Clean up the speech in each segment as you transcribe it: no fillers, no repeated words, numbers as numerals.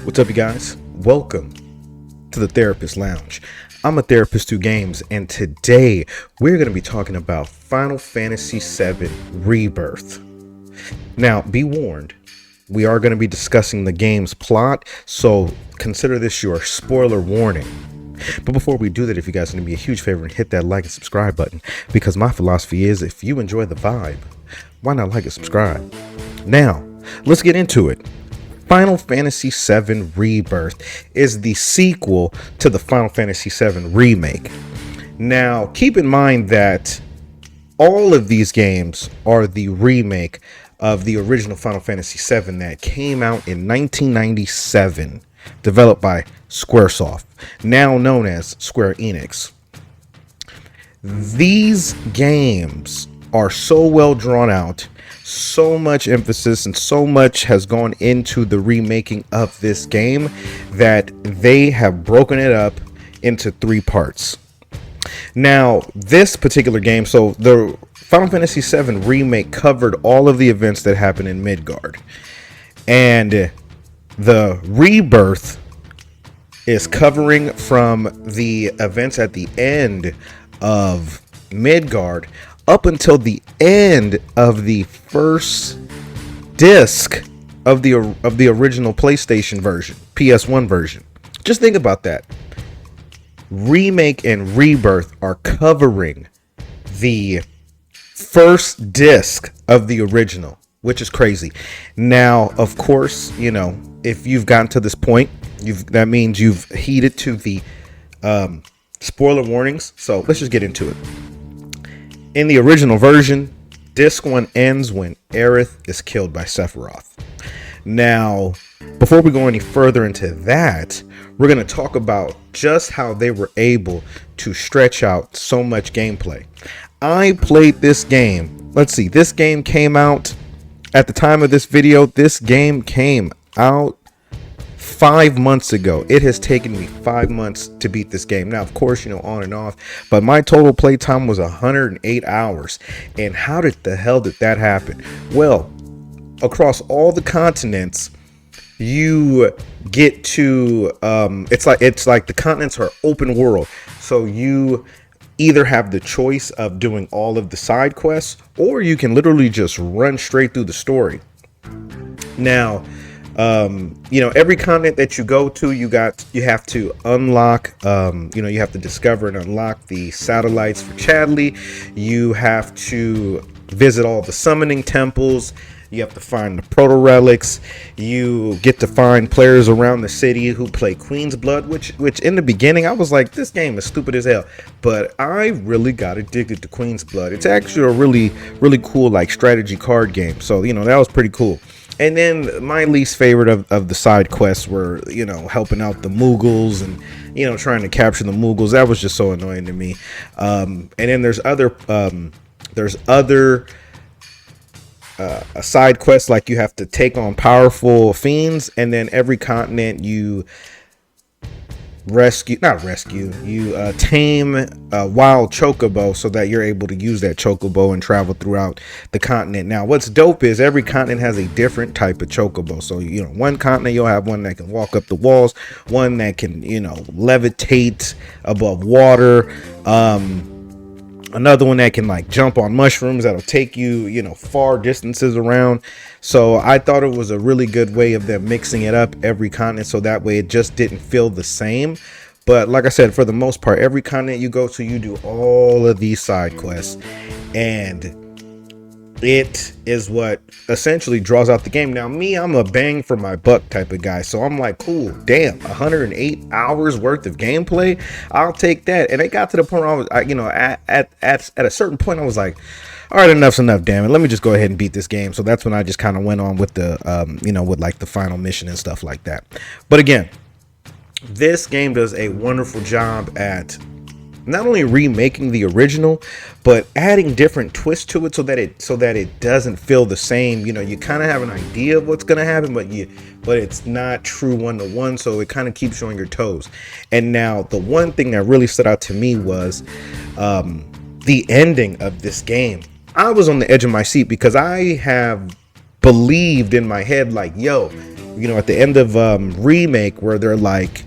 What's up, you guys? Welcome to the Therapist Lounge. I'm a therapist to games, and today we're going to be talking about Final Fantasy VII Rebirth. Now, be warned, we are going to be discussing the game's plot, so consider this your spoiler warning. But before we do that, if you guys are going to be a huge favor and hit that like and subscribe button, because my philosophy is if you enjoy the vibe, why not like and subscribe? Now, let's get into it. Final Fantasy VII Rebirth is the sequel to the Final Fantasy VII Remake. Now, keep in mind that all of these games are the remake of the original Final Fantasy VII that came out in 1997, developed by Squaresoft, now known as Square Enix. These games are so well drawn out, so much emphasis and so much has gone into the remaking of this game that they have broken it up into three parts. Now, this particular game, so the Final Fantasy VII Remake covered all of the events that happened in Midgard, and the Rebirth is covering from the events at the end of Midgard up until the end of the first disc of the original PlayStation version, PS1 version. Just think about that. Remake and Rebirth are covering the first disc of the original, which is crazy. Now, of course, you know, if you've gotten to this point, that means you've heeded to the spoiler warnings. So let's just get into it. In the original version, Disc 1 ends when Aerith is killed by Sephiroth. Now, before we go any further into that, we're going to talk about just how they were able to stretch out so much gameplay. I played this game. Let's see, this game came out at the time of this video. This game came out 5 months ago. It has taken me 5 months to beat this game. Now, of course, you know, on and off, but my total play time was 108 hours. And how the hell did that happen? Well, across all the continents, you get to it's like the continents are open world. So you either have the choice of doing all of the side quests, or you can literally just run straight through the story. Now, you know, every continent that you go to, you have to unlock, you have to discover and unlock the satellites for Chadley. You have to visit all the summoning temples. You have to find the proto relics. You get to find players around the city who play Queen's Blood, which in the beginning I was like, this game is stupid as hell, but I really got addicted to Queen's Blood. It's actually a really, really cool like strategy card game. So, you know, that was pretty cool. And then my least favorite of the side quests were, you know, helping out the Mughals and, you know, trying to capture the Mughals. That was just so annoying to me. And then there's other side quests, like you have to take on powerful fiends, and then every continent you tame a wild chocobo so that you're able to use that chocobo and travel throughout the continent. Now, what's dope is every continent has a different type of chocobo. So, you know, one continent you'll have one that can walk up the walls, one that can, you know, levitate above water, another one that can like jump on mushrooms that'll take you, you know, far distances around. So I thought it was a really good way of them mixing it up every continent, so that way it just didn't feel the same. But like I said, for the most part, every continent you go to, you do all of these side quests, and it is what essentially draws out the game. Now, me, I'm a bang for my buck type of guy, so I'm like, cool, damn, 108 hours worth of gameplay, I'll take that. And it got to the point where I was, at a certain point, I was like, all right, enough's enough, damn it, let me just go ahead and beat this game. So that's when I just kind of went on with the with like the final mission and stuff like that. But again, this game does a wonderful job at not only remaking the original, but adding different twists to it so that it doesn't feel the same. You know, you kind of have an idea of what's going to happen, but it's not true one-to-one, so it kind of keeps you on your toes. And now the one thing that really stood out to me was the ending of this game. I was on the edge of my seat because I have believed in my head, like, yo, you know, at the end of Remake, where they're like,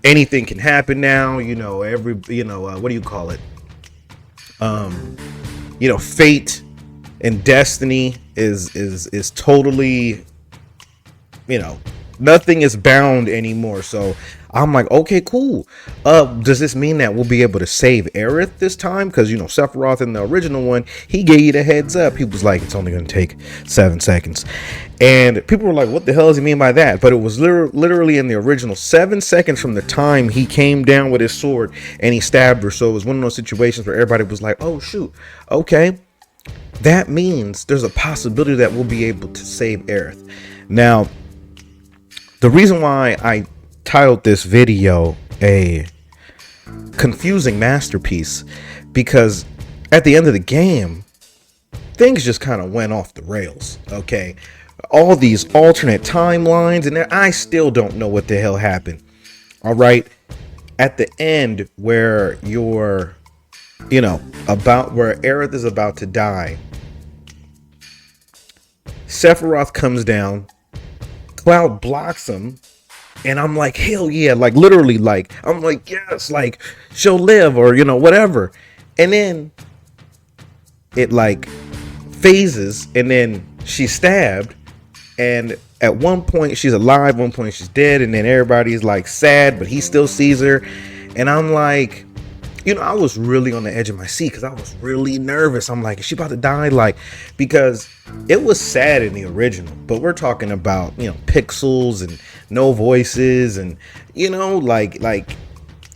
anything can happen now, you know, every, you know, what do you call it? You know, fate and destiny is totally, you know, nothing is bound anymore. So I'm like, okay, cool. Does this mean that we'll be able to save Aerith this time? Because, you know, Sephiroth in the original one, he gave you the heads up. He was like, it's only going to take 7 seconds. And people were like, what the hell does he mean by that? But it was literally in the original 7 seconds from the time he came down with his sword and he stabbed her. So it was one of those situations where everybody was like, oh, shoot, okay. That means there's a possibility that we'll be able to save Aerith. Now, the reason why I titled this video a confusing masterpiece, because at the end of the game, things just kind of went off the rails, okay? All these alternate timelines, and I still don't know what the hell happened, all right? At the end where you're, you know, about where Aerith is about to die, Sephiroth comes down, Cloud blocks him, and I'm like, hell yeah, like literally, like I'm like, yes, like she'll live, or you know, whatever. And then it like phases, and then she's stabbed, and at one point she's alive, one point she's dead, and then everybody's like sad, but he still sees her. And I'm like, you know, I was really on the edge of my seat because I was really nervous. I'm like, is she about to die? Like, because it was sad in the original, but we're talking about, you know, pixels and no voices, and, you know, like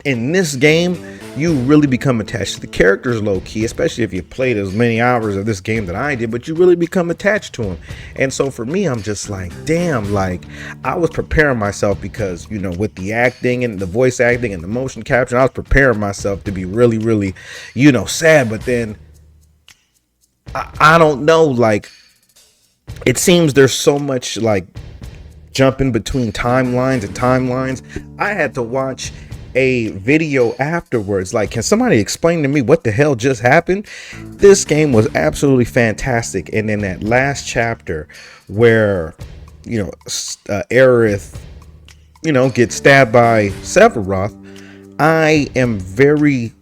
in this game, you really become attached to the characters low key, especially if you played as many hours of this game that I did, but you really become attached to them. And so for me, I'm just like, damn, like I was preparing myself because, you know, with the acting and the voice acting and the motion capture, I was preparing myself to be really, really, you know, sad. But then I don't know, like it seems there's so much like jumping between timelines and timelines. I had to watch a video afterwards, like, can somebody explain to me what the hell just happened? This game was absolutely fantastic. And in that last chapter where, you know, Aerith, you know, gets stabbed by Sephiroth, I am very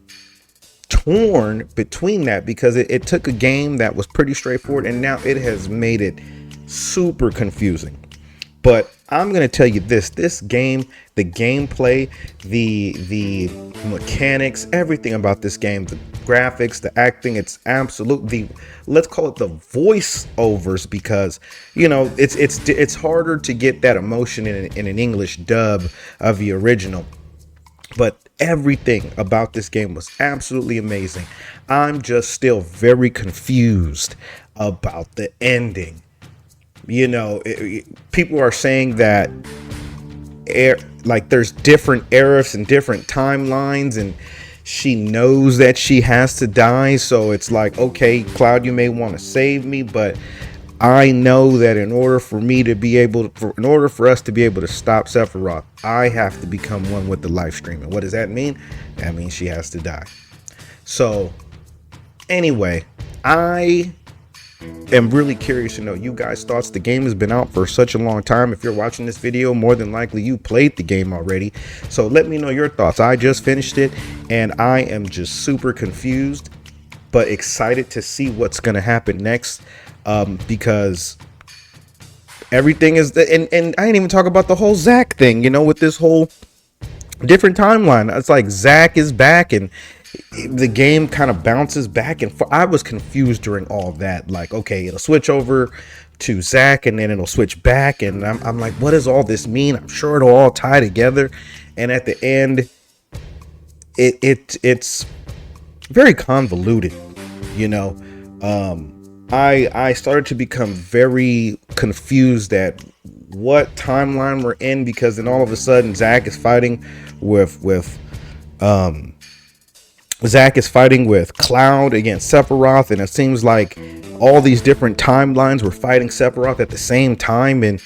torn between that, because it took a game that was pretty straightforward and now it has made it super confusing. But I'm going to tell you this game, the gameplay, the mechanics, everything about this game, the graphics, the acting, it's absolutely, let's call it the voiceovers, because, you know, it's harder to get that emotion in an English dub of the original. But everything about this game was absolutely amazing. I'm just still very confused about the ending. You know, people are saying that like there's different Aeriths and different timelines, and she knows that she has to die. So it's like, okay, Cloud, you may want to save me, but I know that in order for me to be able to, in order for us to be able to stop Sephiroth, I have to become one with the live stream. And what does that mean? That means she has to die. So anyway, I am really curious to know you guys' thoughts. The game has been out for such a long time. If you're watching this video, more than likely you played the game already. So let me know your thoughts. I just finished it and I am just super confused, but excited to see what's going to happen next. Because everything is, and I didn't even talk about the whole Zack thing, you know, with this whole different timeline. It's like Zack is back and the game kind of bounces back and forth. I was confused during all that. Like, okay, it'll switch over to Zack and then it'll switch back, and I'm like, what does all this mean? I'm sure it'll all tie together. And at the end, it's very convoluted, you know. I started to become very confused at what timeline we're in, because then all of a sudden Zack is fighting with Cloud against Sephiroth, and it seems like all these different timelines were fighting Sephiroth at the same time, and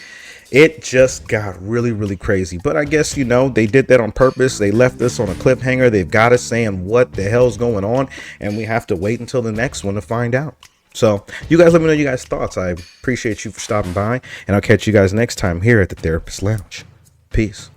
it just got really, really crazy. But I guess, you know, they did that on purpose. They left us on a cliffhanger. They've got us saying what the hell's going on, and we have to wait until the next one to find out. So you guys let me know you guys' thoughts. I appreciate you for stopping by, and I'll catch you guys next time here at the Therapist Lounge. Peace.